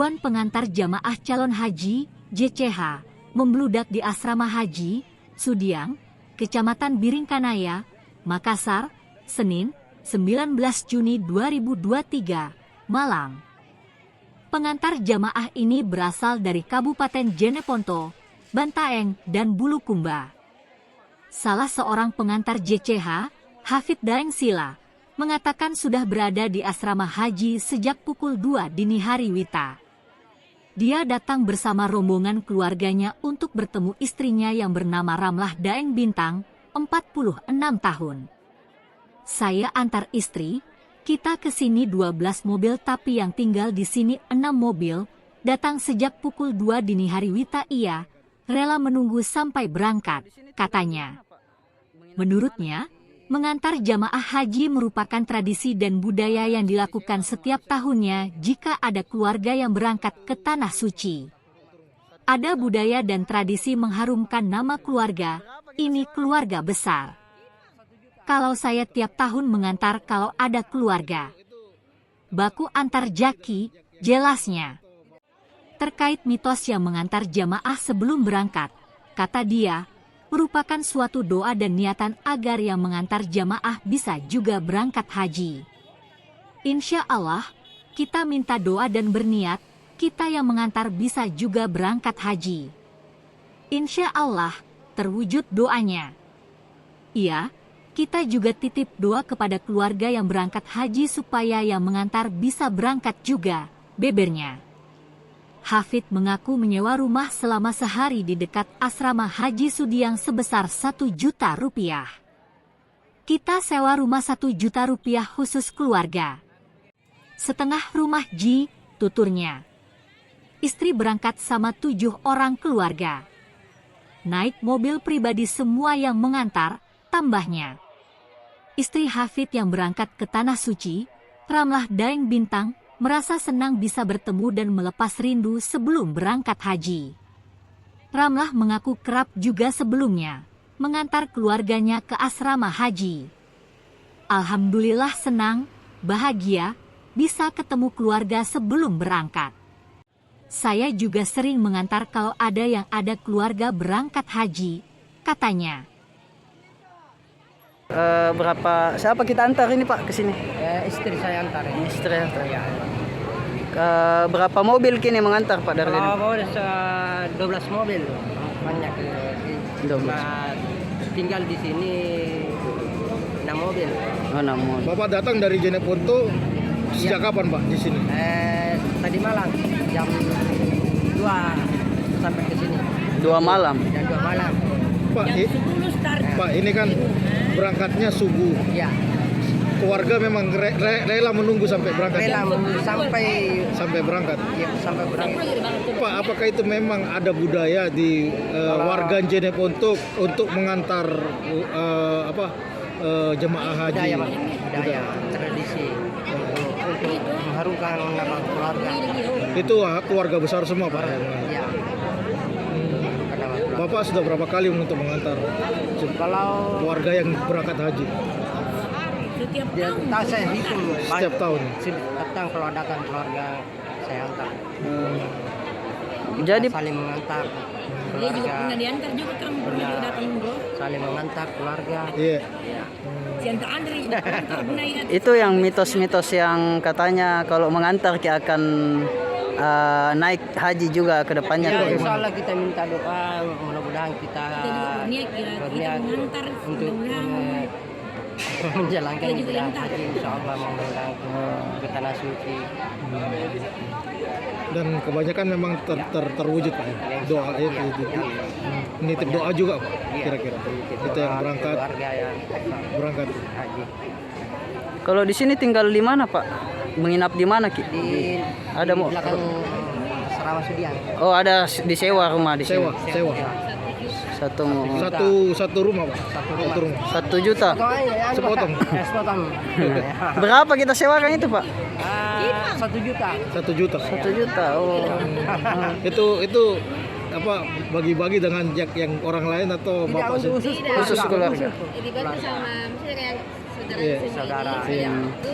Ribuan pengantar jamaah calon haji, JCH, membludak di Asrama Haji, Sudiang, Kecamatan Biringkanaya, Makassar, Senin, 19 Juni 2023, malam. Pengantar jamaah ini berasal dari Kabupaten Jeneponto, Bantaeng, dan Bulukumba. Salah seorang pengantar JCH, Hafid Daeng Sila, mengatakan sudah berada di asrama haji sejak pukul 2 dini hari wita. Dia datang bersama rombongan keluarganya untuk bertemu istrinya yang bernama Ramlah Daeng Bintang, 46 tahun. Saya antar istri, kita ke sini 12 mobil tapi yang tinggal di sini 6 mobil, datang sejak pukul 2 dini hari wita ia, rela menunggu sampai berangkat, katanya. Menurutnya, mengantar jamaah haji merupakan tradisi dan budaya yang dilakukan setiap tahunnya jika ada keluarga yang berangkat ke Tanah Suci. Ada budaya dan tradisi mengharumkan nama keluarga, ini keluarga besar. Kalau saya tiap tahun mengantar kalau ada keluarga. Baku antar jaki, jelasnya. Terkait mitos yang mengantar jamaah sebelum berangkat, kata dia, merupakan suatu doa dan niatan agar yang mengantar jamaah bisa juga berangkat haji. Insya Allah, kita minta doa dan berniat, kita yang mengantar bisa juga berangkat haji. Insya Allah, terwujud doanya. Iya, kita juga titip doa kepada keluarga yang berangkat haji supaya yang mengantar bisa berangkat juga, bebernya. Hafid mengaku menyewa rumah selama sehari di dekat asrama Haji Sudiang sebesar 1 juta rupiah. Kita sewa rumah 1 juta rupiah khusus keluarga. Setengah rumah Ji, tuturnya. Istri berangkat sama 7 orang keluarga. Naik mobil pribadi semua yang mengantar, tambahnya. Istri Hafid yang berangkat ke Tanah Suci, Ramlah Daeng Bintang, merasa senang bisa bertemu dan melepas rindu sebelum berangkat haji. Ramlah mengaku kerap juga sebelumnya mengantar keluarganya ke asrama haji. Alhamdulillah senang, bahagia, bisa ketemu keluarga sebelum berangkat. Saya juga sering mengantar kalau ada keluarga berangkat haji, katanya. Siapa kita antar ini Pak ke sini? Istri saya antar. Istri antar. Ya. Berapa mobil kini mengantar Pak dari Kalau sini? mau 12 mobil, banyak. 12. Tinggal di sini 6 mobil. Oh, 6 mobil. Bapak datang dari Jeneponto sejak kapan Pak di sini? Tadi malam jam 2 sampai ke sini. 2 malam. Jam 2 malam. Pak, Pak ini kan berangkatnya subuh. Ya. Keluarga memang rela menunggu sampai berangkat. Rela Sampai berangkat. Ya, sampai berangkat. Pak, apakah itu memang ada budaya di warga Jeneponto untuk mengantar jemaah haji? Budaya, tradisi untuk mengharumkan nama keluarga. Itu keluarga besar semua Pak. Ya. Bapak sudah berapa kali untuk mengantar Kalau keluarga yang berangkat haji? tak saya hitung Setiap tahun. Setiap tahun kalau datang keluarga saya antar. Jadi Saling mengantar Dia juga keluarga. pernah diantar juga kan, pernah datang bro. Saling mengantar keluarga. Iya. Si antar Andri, antar Bunaya. itu yang mitos-mitos yang katanya kalau mengantar kita akan naik haji juga ke depannya. Ya, Kok insya gimana? Allah kita minta doa, mudah-mudahan kita Kita juga berniat kita mengantar, untuk mudah-mudahan. menjalankan Kita juga ibadah minta. haji, insya Allah mudah-mudahan ke Tanah Suci. Dan kebanyakan memang terwujud Pak ya. Doa itu. Nitip doa juga Pak kira-kira. Itu yang berangkat Keluarga yang haji. Kalau di sini tinggal di mana Pak? Menginap di mana Ki? Ada di mau? belakang asrama Sudiang. Oh, ada disewa rumah di sini. Sewa. Satu rumah Pak. Satu rumah. 1 juta. Sepotong. Sepotong. Berapa kita sewakan itu Pak? 1 juta. 1 juta. 1 juta. Oh. Itu apa bagi-bagi dengan yang orang lain atau Tidak, Bapak sendiri? Khusus keluarga. Dibagi sama misalnya kayak saudara Iya. sendiri, Saudara. yang Iya. itu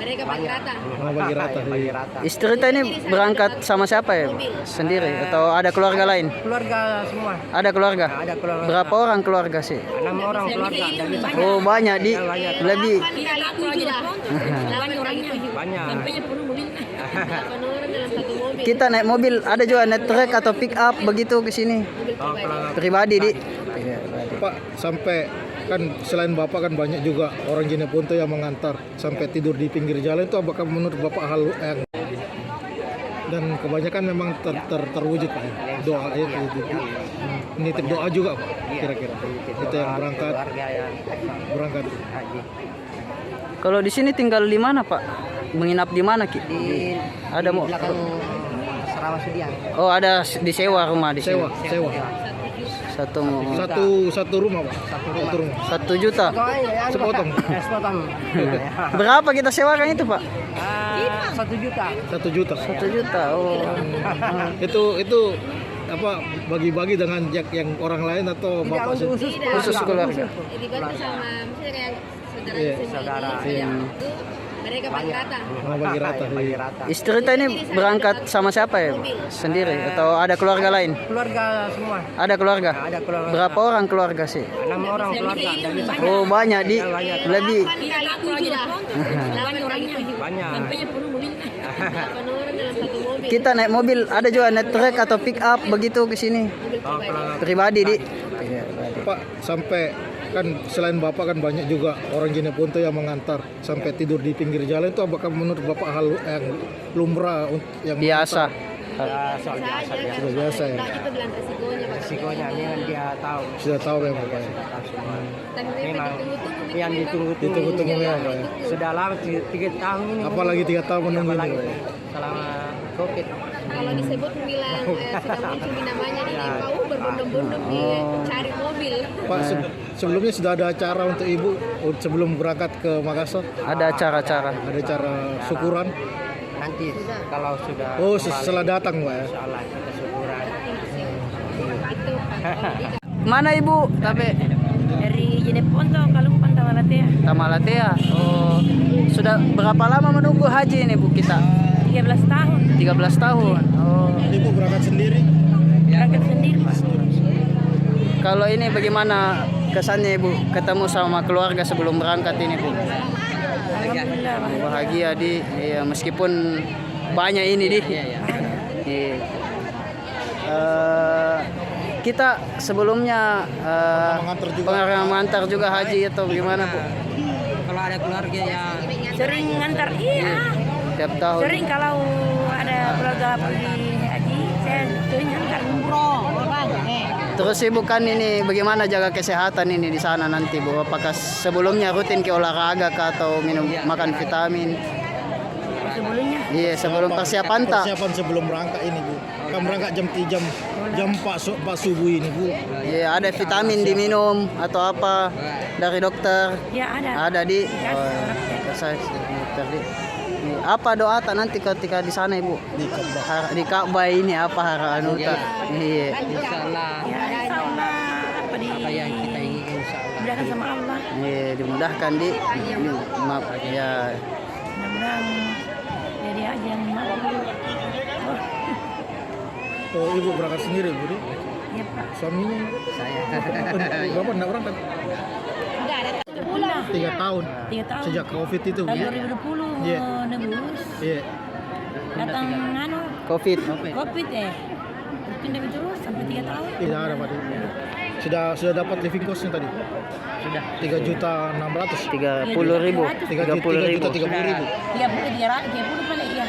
Mereka bagi rata. bagi rata. Bagi Iya. rata. Istri kita ini berangkat sama siapa ya? Sendiri atau ada keluarga lain? Keluarga semua. Ada keluarga? Ada keluarga. Berapa orang keluarga sih? 6 orang keluarga. Dari Oh banyak di lebih. Kita aku juga. 8 orang itu juga. Banyak. Sampainya penuh mobil. 8 orang dalam satu mobil. Kita naik mobil ada juga naik truk atau pick up begitu ke sini. Oh, kalau Pribadi di. Pak, sampai kan selain Bapak kan banyak juga orang Jeneponto yang mengantar sampai tidur di pinggir jalan itu apakah menurut Bapak hal yang dan kebanyakan memang terwujud Pak ya? Doa itu. Nitip doa juga Pak kira-kira. Itu yang berangkat keluarga yang haji. Kalau di sini tinggal di mana Pak? Menginap di mana Ki? Di Ada mau? belakang Asrama Sudiang. Oh ada disewa rumah di sini. sewa. Satu rumah Pak. Satu rumah. 1 juta. Sepotong. Sepotong. Berapa kita sewakan itu Pak? 1 juta. 1 juta. 1 juta. Oh. Itu apa bagi-bagi dengan yang orang lain atau Bapak sendiri? Khusus keluarga. Dibantu sama misalnya kayak saudara Iya. sendiri. Saudara. Iya. Itu mereka bagi rata. Bagi rata. Bagi Iya. rata. Istri kita ini berangkat sama siapa ya? Sendiri atau ada keluarga lain? Keluarga semua. Ada keluarga? Ada keluarga. Berapa orang keluarga sih? 6 orang keluarga. Dari Oh banyak di lebih. Kita aku juga. 8 orang itu juga. Banyak. Sampainya penuh mobil. 8 orang dalam satu mobil. Kita naik mobil ada juga naik truk atau pick up begitu ke sini. Oh, kalau Pribadi di. Pak, sampai kan selain Bapak kan banyak juga orang Jeneponto yang mengantar sampai tidur di pinggir jalan itu apakah menurut Bapak hal yang lumrah yang Biasa. soal biasa dia. sudah biasa ya? Nah, kita bilang resikonya Pak. Resikonya ini kan dia tahu. Sudah tahu memang Pak. Tahu semua. Tapi Memang ditunggu-tunggu yang ditunggu-tunggu. Ditunggu-tunggu ya Pak. ya? Sudah lama 3 tahun ini. Apalagi 3 tahun menunggu Apalagi ini Pak. ya? selama Covid. Kalau disebut bilang sudah muncul di namanya di DPU berbondong-bondong dicari mobil. Pak, sebelumnya sudah ada acara untuk Ibu sebelum berangkat ke Makassar? Ada acara-acara. Ada acara syukuran? Nanti kalau sudah Oh, setelah datang Pak ya? insyaallah kita syukuran. Itu Mana Ibu? Tapi dari Jeneponto Kalungpan Tamalatea Tamalatea. Oh, sudah berapa lama menunggu haji ini Bu kita? 13 tahun 13 tahun. Oh. Ibu berangkat sendiri? berangkat sendiri Pak. Kalau ini bagaimana kesannya Ibu ketemu sama keluarga sebelum berangkat ini Bu? Alhamdulillah Pak. Bahagia di ya, meskipun banyak ini di. Iya. Kita sebelumnya mengantar juga haji atau bagaimana Bu? Kalau ada keluarga yang Sering ngantar Tiap tahun. Sering kalau ada keluarga pergi haji saya sering ngantar umroh. Terus Ibu kan ini bagaimana jaga kesehatan ini di sana nanti Bu? Apakah sebelumnya rutin ke olahraga kah atau minum makan vitamin? Sebelumnya Iya, sebelum persiapan tak? Persiapan sebelum berangkat ini Bu. Kan berangkat jam 4 subuh ini Bu. Iya, ada vitamin diminum atau apa dari dokter? ya ada. Ada di. Oh, saya dokter di. Ini, apa doa tak nanti ketika di sana Ibu? Di Ka'bah ini apa harapan tak? Iya. insyaallah Ya insyaallah apa di apa yang kita inginkan insyaallah. dimudahkan sama Allah. Iya, dimudahkan di. Maaf ya. Mudah-mudahan jadi aja yang makbul. Oh, Ibu berangkat sendiri Bu? Di? Ya Pak. Suaminya? Saya Bapak enggak berangkat? Enggak ada 3 bulan. 3 tahun. 3 tahun. Sejak Covid itu Bu. Tahun ya? 2020 Iya. nebus. Iya. Datang anu Covid. Covid pindah terus sampai 3 tahun. Tidak ada Pak. Di. Sudah dapat living cost-nya tadi? sudah 3.600.000. 30.000. 3.30.000. 30 paling iya.